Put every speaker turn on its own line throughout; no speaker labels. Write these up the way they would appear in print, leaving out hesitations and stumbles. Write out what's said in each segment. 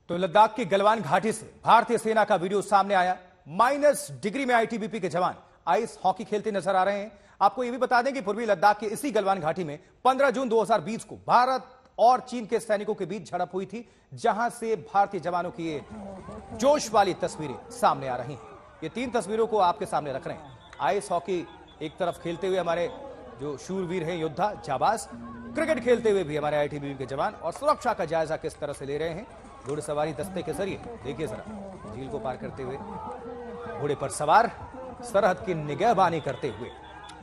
तो लद्दाख की गलवान घाटी से भारतीय सेना का वीडियो सामने आया। -डिग्री में आईटीबीपी के जवान आइस हॉकी खेलते नजर आ रहे हैं। आपको यह भी बता दें कि पूर्वी लद्दाख के इसी गलवान घाटी में 15 जून 2020 को भारत और चीन के सैनिकों के बीच झड़प हुई थी, जहां से भारतीय जवानों की ये जोश वाली तस्वीरें सामने आ रही हैं। ये 3 तस्वीरों को आपके सामने रख रहे हैं। आइस हॉकी एक तरफ खेलते हुए हमारे जो शूरवीर हैं, योद्धा जाबाज, क्रिकेट खेलते हुए भी हमारे आईटीबीपी के जवान, और सुरक्षा का जायजा किस तरह से ले रहे हैं घुड़सवारी दस्ते के जरिए। देखिए जरा, झील को पार करते हुए घोड़े पर सवार, सरहद की निगहबानी करते हुए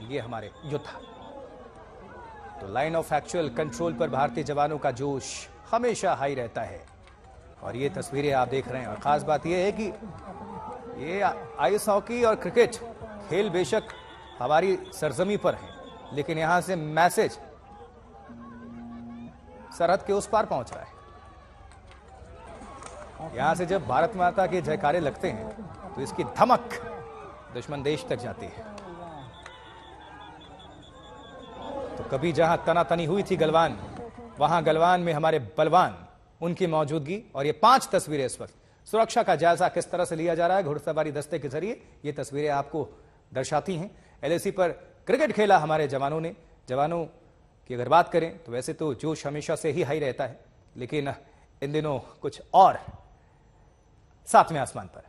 ये हमारे योद्धा। तो लाइन ऑफ एक्चुअल कंट्रोल पर भारतीय जवानों का जोश हमेशा हाई रहता है, और ये तस्वीरें आप देख रहे हैं। और खास बात यह है कि ये आइस हॉकी और क्रिकेट खेल बेशक हमारी सरजमी पर है, लेकिन यहां से मैसेज सरहद के उस पार पहुंच रहा है। यहां से जब भारत माता के जयकारे लगते हैं तो इसकी धमक दुश्मन देश तक जाती है। तो कभी जहां तनातनी हुई थी गलवान, वहां गलवान में हमारे बलवान, उनकी मौजूदगी। और ये 5 तस्वीरें इस वक्त सुरक्षा का जायजा किस तरह से लिया जा रहा है घुड़सवारी दस्ते के जरिए, ये तस्वीरें आपको दर्शाती हैं। एलएसी पर क्रिकेट खेला हमारे जवानों ने। जवानों की अगर बात करें तो वैसे तो जोश हमेशा से ही हाई रहता है, लेकिन इन दिनों कुछ और 7वें आसमान पर,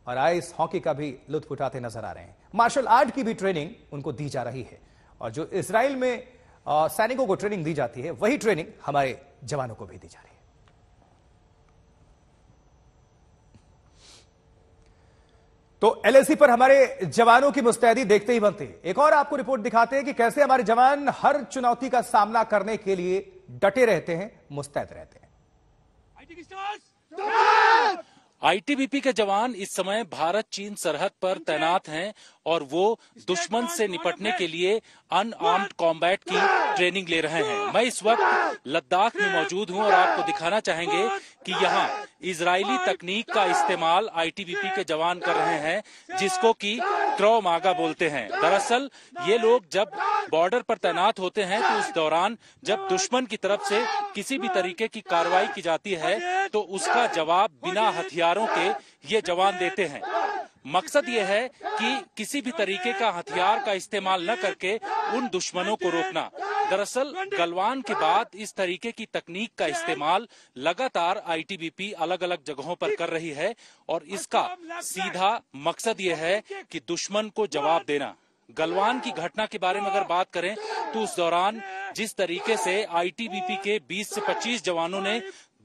और आइस हॉकी का भी लुत्फ उठाते नजर आ रहे हैं। मार्शल आर्ट की भी ट्रेनिंग उनको दी जा रही है, और जो इजराइल में सैनिकों को ट्रेनिंग दी जाती है, वही ट्रेनिंग हमारे जवानों को भी दी जा रही है। तो एलएसी पर हमारे जवानों की मुस्तैदी देखते ही बनती है। एक और आपको रिपोर्ट दिखाते हैं कि कैसे हमारे जवान हर चुनौती का सामना करने के लिए डटे रहते हैं, मुस्तैद रहते हैं।
आईटीबीपी के जवान इस समय भारत चीन सरहद पर तैनात हैं, और वो दुश्मन से निपटने के लिए अनआर्म्ड कॉम्बैट की ट्रेनिंग ले रहे हैं। मैं इस वक्त लद्दाख में मौजूद हूं और आपको दिखाना चाहेंगे कि यहाँ इजरायली तकनीक का इस्तेमाल आईटीबीपी के जवान कर रहे हैं, जिसको कि क्रॉ मागा बोलते हैं। दरअसल ये लोग जब बॉर्डर पर तैनात होते हैं तो उस दौरान जब दुश्मन की तरफ से किसी भी तरीके की कार्रवाई की जाती है तो उसका जवाब बिना हथियारों के ये जवान देते हैं। मकसद ये है कि किसी भी तरीके का हथियार का इस्तेमाल न करके उन दुश्मनों को रोकना। दरअसल गलवान के बाद इस तरीके की तकनीक का इस्तेमाल लगातार आईटीबीपी अलग अलग जगहों पर कर रही है, और इसका सीधा मकसद ये है कि दुश्मन को जवाब देना। गलवान की घटना के बारे में अगर बात करें तो उस दौरान जिस तरीके से आईटीबीपी के 20 से 25 जवानों ने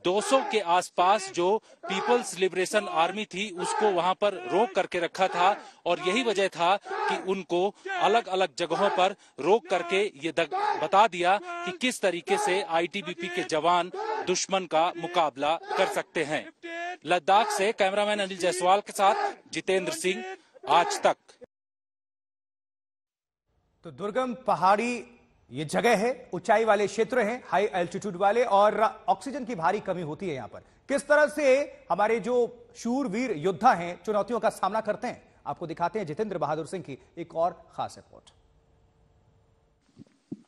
200 के आसपास जो पीपल्स लिबरेशन आर्मी थी उसको वहां पर रोक करके रखा था, और यही वजह था कि उनको अलग अलग जगहों पर रोक करके ये बता दिया कि किस तरीके से आईटीबीपी के जवान दुश्मन का मुकाबला कर सकते हैं। लद्दाख से कैमरामैन अनिल जायसवाल के साथ जितेंद्र सिंह, आज तक।
तो दुर्गम पहाड़ी ये जगह है, ऊंचाई वाले क्षेत्र हैं, हाई एल्टीट्यूड वाले, और ऑक्सीजन की भारी कमी होती है यहां पर। किस तरह से हमारे जो शूरवीर योद्धा हैं चुनौतियों का सामना करते हैं, आपको दिखाते हैं जितेंद्र बहादुर सिंह की एक और खास रिपोर्ट।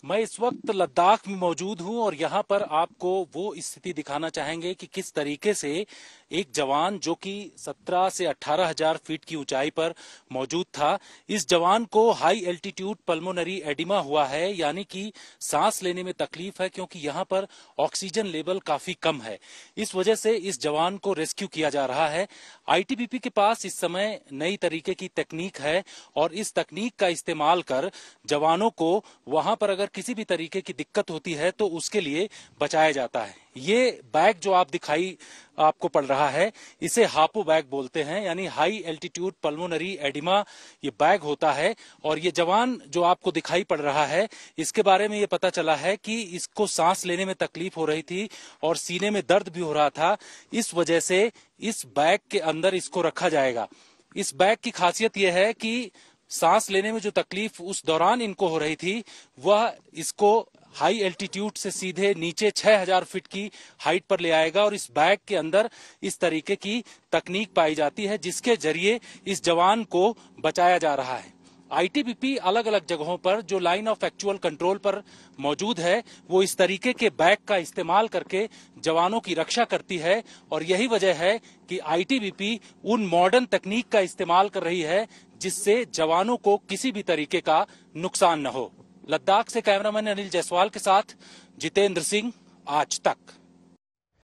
मैं इस वक्त लद्दाख में मौजूद हूं, और यहां पर आपको वो स्थिति दिखाना चाहेंगे कि किस तरीके से एक जवान जो कि 17 से 18 हजार फीट की ऊंचाई पर मौजूद था, इस जवान को हाई एल्टीट्यूड पल्मोनरी एडिमा हुआ है, यानी कि सांस लेने में तकलीफ है, क्योंकि यहां पर ऑक्सीजन लेवल काफी कम है। इस वजह से इस जवान को रेस्क्यू किया जा रहा है। आईटीबीपी के पास इस समय नई तरीके की तकनीक है, और इस तकनीक का इस्तेमाल कर जवानों को वहां पर अगर किसी भी तरीके की दिक्कत होती है तो उसके लिए बचाया जाता है। ये बैग जो आप दिखाई आपको पड़ रहा है, इसे हापो बैग बोलते हैं, यानी हाई एल्टीट्यूड पल्मोनरी एडिमा ये बैग होता है। और ये जवान जो आपको दिखाई पड़ रहा है, इसके बारे में ये पता चला है कि इसको सांस लेने में तकलीफ हो रही थी और सीने में दर्द भी हो रहा था। इस वजह से इस बैग के अंदर इसको रखा जाएगा। इस बैग की खासियत यह है कि सांस लेने में जो तकलीफ उस दौरान इनको हो रही थी, वह इसको हाई एल्टीट्यूड से सीधे नीचे 6000 फीट की हाइट पर ले आएगा, और इस बैग के अंदर इस तरीके की तकनीक पाई जाती है जिसके जरिए इस जवान को बचाया जा रहा है। आईटीबीपी अलग अलग जगहों पर जो लाइन ऑफ एक्चुअल कंट्रोल पर मौजूद है वो इस तरीके के बैग का इस्तेमाल करके जवानों की रक्षा करती है और यही वजह है कि आईटीबीपी उन मॉडर्न तकनीक का इस्तेमाल कर रही है जिससे जवानों को किसी भी तरीके का नुकसान न हो। लद्दाख से कैमरामैन अनिल जायसवाल के साथ जितेंद्र सिंह, आज तक।